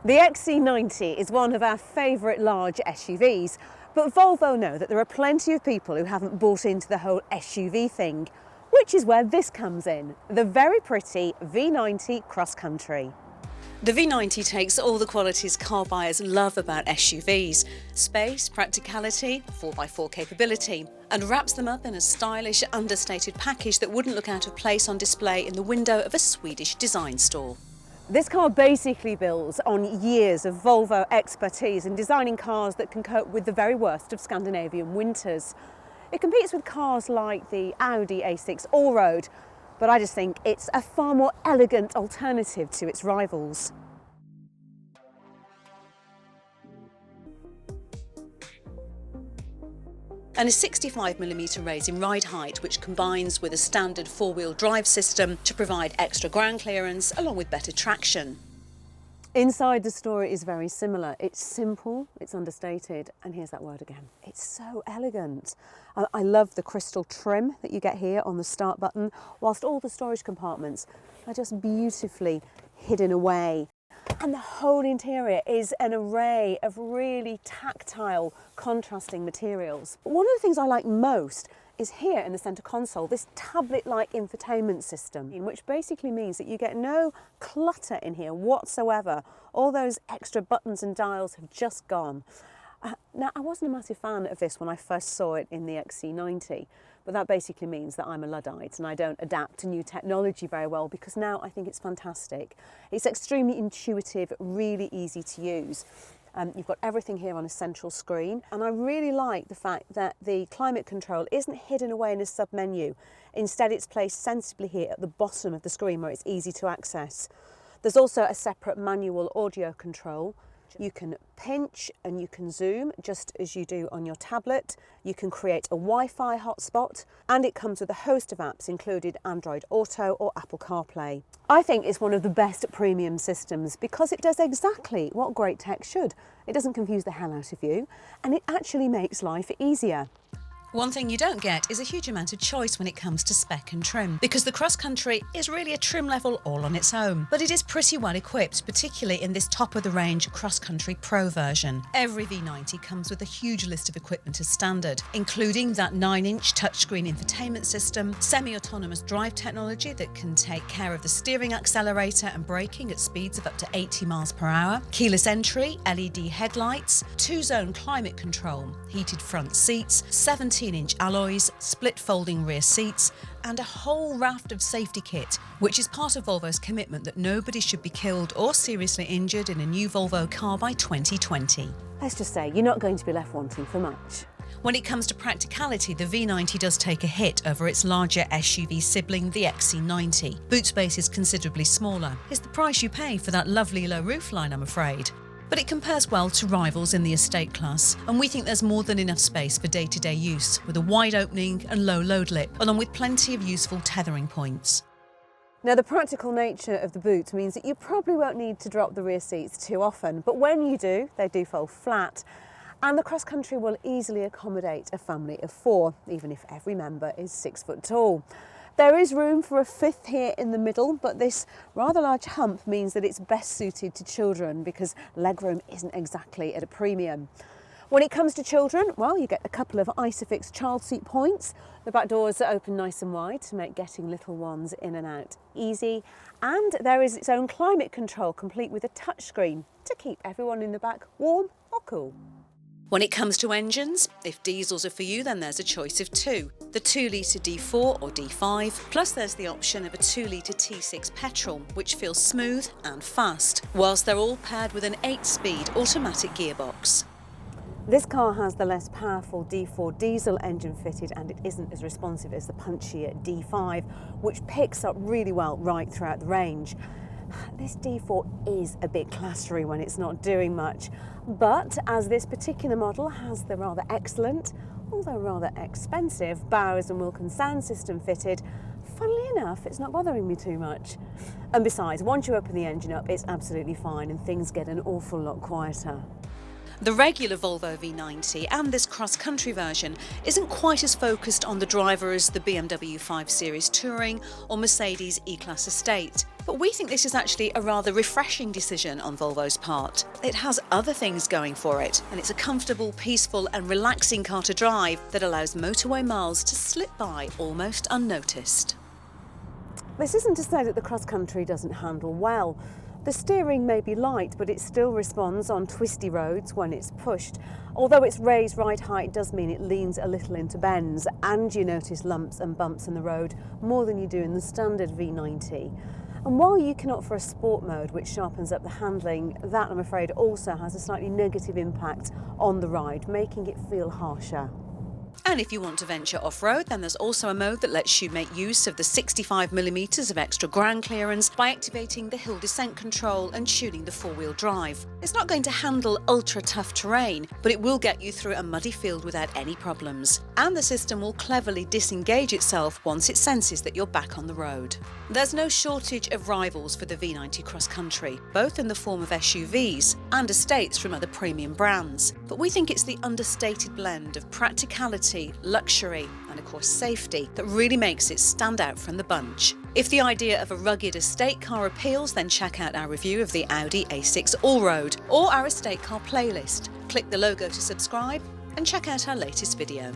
The XC90 is one of our favourite large SUVs, but Volvo know that there are plenty of people who haven't bought into the whole SUV thing, which is where this comes in, the very pretty V90 Cross Country. The V90 takes all the qualities car buyers love about SUVs: space, practicality, 4x4 capability, and wraps them up in a stylish, understated package that wouldn't look out of place on display in the window of a Swedish design store. This car basically builds on years of Volvo expertise in designing cars that can cope with the very worst of Scandinavian winters. It competes with cars like the Audi A6 Allroad, but I just think it's a far more elegant alternative to its rivals. And a 65mm raise in ride height, which combines with a standard four-wheel drive system to provide extra ground clearance along with better traction. Inside the story is very similar. It's simple, it's understated, and here's that word again. It's so elegant. I love the crystal trim that you get here on the start button, whilst all the storage compartments are just beautifully hidden away. And the whole interior is an array of really tactile, contrasting materials. But one of the things I like most is here in the centre console, this tablet-like infotainment system, which basically means that you get no clutter in here whatsoever. All those extra buttons and dials have just gone. Now, I wasn't a massive fan of this when I first saw it in the XC90, but that basically means that I'm a Luddite and I don't adapt to new technology very well, because now I think it's fantastic. It's extremely intuitive, really easy to use. You've got everything here on a central screen, and I really like the fact that the climate control isn't hidden away in a sub-menu. Instead, it's placed sensibly here at the bottom of the screen where it's easy to access. There's also a separate manual audio control. You can pinch and you can zoom just as you do on your tablet. You can create a Wi-Fi hotspot, and it comes with a host of apps, including Android Auto or Apple CarPlay. I think it's one of the best premium systems because it does exactly what great tech should. It doesn't confuse the hell out of you, and it actually makes life easier. One thing you don't get is a huge amount of choice when it comes to spec and trim, because the Cross Country is really a trim level all on its own. But it is pretty well equipped, particularly in this top-of-the-range Cross Country Pro version. Every V90 comes with a huge list of equipment as standard, including that 9-inch touchscreen infotainment system, semi-autonomous drive technology that can take care of the steering, accelerator and braking at speeds of up to 80 miles per hour, keyless entry, LED headlights, 2-zone climate control, heated front seats, 17-inch alloys, split folding rear seats, and a whole raft of safety kit, which is part of Volvo's commitment that nobody should be killed or seriously injured in a new Volvo car by 2020. Let's just say you're not going to be left wanting for much. When it comes to practicality, the V90 does take a hit over its larger SUV sibling, the XC90. Boot space is considerably smaller. It's the price you pay for that lovely low roofline, I'm afraid. But it compares well to rivals in the estate class, and we think there's more than enough space for day-to-day use, with a wide opening and low load lip, along with plenty of useful tethering points. Now, the practical nature of the boot means that you probably won't need to drop the rear seats too often, but when you do, they do fold flat, and the Cross Country will easily accommodate a family of 4, even if every member is 6 foot tall. There is room for a 5th here in the middle, but this rather large hump means that it's best suited to children because legroom isn't exactly at a premium. When it comes to children, well, you get a couple of Isofix child seat points. The back doors are open nice and wide to make getting little ones in and out easy. And there is its own climate control, complete with a touchscreen to keep everyone in the back warm or cool. When it comes to engines, if diesels are for you, then there's a choice of 2. The 2-litre D4 or D5, plus there's the option of a 2-litre T6 petrol, which feels smooth and fast, whilst they're all paired with an 8-speed automatic gearbox. This car has the less powerful D4 diesel engine fitted, and it isn't as responsive as the punchier D5, which picks up really well right throughout the range. This D4 is a bit clattery when it's not doing much, but as this particular model has the rather excellent, although rather expensive, Bowers & Wilkins sound system fitted, funnily enough, it's not bothering me too much. And besides, once you open the engine up, it's absolutely fine and things get an awful lot quieter. The regular Volvo V90 and this cross-country version isn't quite as focused on the driver as the BMW 5 Series Touring or Mercedes E-Class Estate. But we think this is actually a rather refreshing decision on Volvo's part. It has other things going for it, and it's a comfortable, peaceful and relaxing car to drive that allows motorway miles to slip by almost unnoticed. This isn't to say that the cross-country doesn't handle well. The steering may be light, but it still responds on twisty roads when it's pushed. Although its raised ride height does mean it leans a little into bends, and you notice lumps and bumps in the road more than you do in the standard V90. And while you can opt for a sport mode, which sharpens up the handling, that, I'm afraid, also has a slightly negative impact on the ride, making it feel harsher. And if you want to venture off-road, then there's also a mode that lets you make use of the 65mm of extra ground clearance by activating the hill descent control and tuning the four-wheel drive. It's not going to handle ultra-tough terrain, but it will get you through a muddy field without any problems. And the system will cleverly disengage itself once it senses that you're back on the road. There's no shortage of rivals for the V90 Cross Country, both in the form of SUVs and estates from other premium brands. But we think it's the understated blend of practicality, luxury and of course safety that really makes it stand out from the bunch. If the idea of a rugged estate car appeals, then check out our review of the Audi A6 Allroad or our estate car playlist. Click the logo to subscribe and check out our latest video.